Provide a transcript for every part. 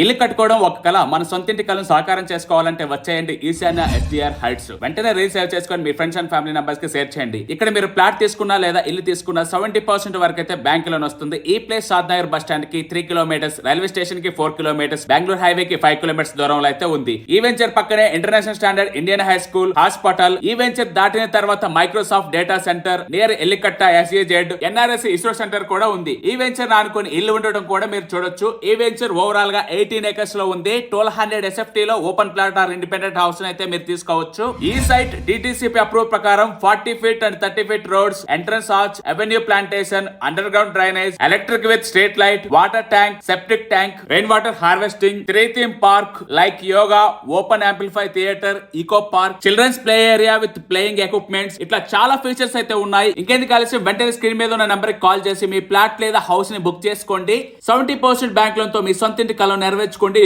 ఇల్లు కట్టుకోవడం ఒక కళ. మన సొంతింటి కళను సాకారం చేసుకోవాలంటే వచ్చేయండి ఈశాన్య ఎస్డిఆర్ హైట్స్. వెంటనే రీసేవ్ చేసుకొని మీ ఫ్రెండ్స్ అండ్ ఫ్యామిలీ మెంబర్స్ కి షేర్ చేయండి. ఇక్కడ మీరు ప్లాట్ తీసుకున్నా లేదా ఇల్లు తీసుకున్నా 70% వరకు అయితే బ్యాంక్ లోన్ వస్తుంది. ఈ ప్లేస్ షాద్నగర్ బస్ స్టాండ్ కి 3 కిలోమీటర్స్, రైల్వే స్టేషన్ కి 4 కిలోమీటర్స్, బెంగళూరు హైవే కి 5 కిలోమీటర్స్ దూరంలో అయితే ఉంది. ఈ వెంచర్ పక్కనే international standard Indian high school, hospital. ఈ వెంచర్ దాటిన తర్వాత Microsoft data centre, near Ellikatta SEZ, NRS ISRO centre కూడా ఉంది. ఈ వెంచర్ ఆనుకొని ఇల్లు ఉండడం కూడా మీరు చూడొచ్చు. ఈ వెంచర్ ఓవరాల్ గా 18 ఏకర్స్ లో ఉంది. 1200 SFT లో open plot or independent house అయితే మీరు తీసుకోవచ్చు. ఈ సైట్ DTCP అప్రూవ్ ప్రకారం 40 feet and 30 feet roads, entrance arch, avenue plantation, underground drainage, electric with street light, water tank, septic tank, rain water harvesting, 3 theme park like yoga, open amplify theatre, eco park, children's play area with playing equipments, ఇట్లా చాలా features అయితే ఉన్నాయి. ఇంకెందుకు ఆలస్యం, వెంటనే screen మీద ఉన్న number కి కాల్ చేసి మీ ప్లాట్ లేదా హౌస్ ని బుక్ చేసుకోండి. 70% బ్యాంక్ లోన్ తో మీ సొంతింటి కలను నెరవేర్చుకోండి.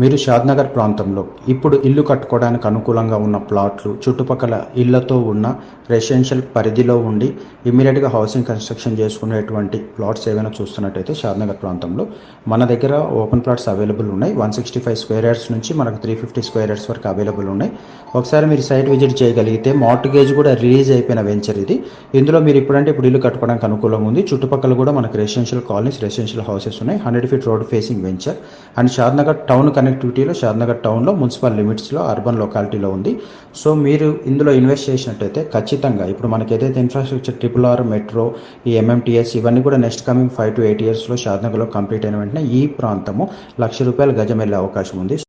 మీరు షాద్నగర్ ప్రాంతంలో ఇప్పుడు ఇల్లు కట్టుకోవడానికి అనుకూలంగా ఉన్న ప్లాట్లు, చుట్టుపక్కల ఇళ్లతో ఉన్న రెసిడెన్షియల్ పరిధిలో ఉండి ఇమ్మీడియట్గా హౌసింగ్ కన్స్ట్రక్షన్ చేసుకునేటువంటి ప్లాట్స్ ఏమైనా చూస్తున్నట్టయితే షాద్నగర్ ప్రాంతంలో మన దగ్గర ఓపెన్ ప్లాట్స్ అవైలబుల్ ఉన్నాయి. 165 స్క్వేర్ యార్డ్స్ నుంచి మనకు 350 స్క్వేర్ యార్డ్స్ వరకు అవైలబుల్ ఉన్నాయి. ఒకసారి మీరు సైట్ విజిట్ చేయగలిగితే మార్ట్గేజ్ కూడా రిలీజ్ అయిపోయిన వెంచర్ ఇది. ఇందులో మీరు ఇప్పుడు ఇల్లు కట్టుకోవడానికి అనుకూలంగా ఉంది. చుట్టుపక్కల కూడా మనకు రెసిడెన్షియల్ కాలనీస్, రెసిడెన్షియల్ హౌసెస్ ఉన్నాయి. 100 feet road facing venture and Shadnagar town కనెక్టివిటీలో, షాద్నగర్ టౌన్లో మున్సిపల్ లిమిట్స్లో, అర్బన్ లొకాలిటీలో ఉంది. సో మీరు ఇందులో ఇన్వెస్ట్ చేసినట్టయితే ఖచ్చితంగా ఇప్పుడు మనకి ఏదైతే ఇన్ఫ్రాస్ట్రక్చర్ RRR, మెట్రో, ఈ MMTS ఇవన్నీ కూడా నెక్స్ట్ కమింగ్ 5 to 8 yearsలో షాద్నగర్లో కంప్లీట్ అయిన వెంటనే ఈ ప్రాంతము ₹1,00,000 గజం వెళ్ళే అవకాశం ఉంది.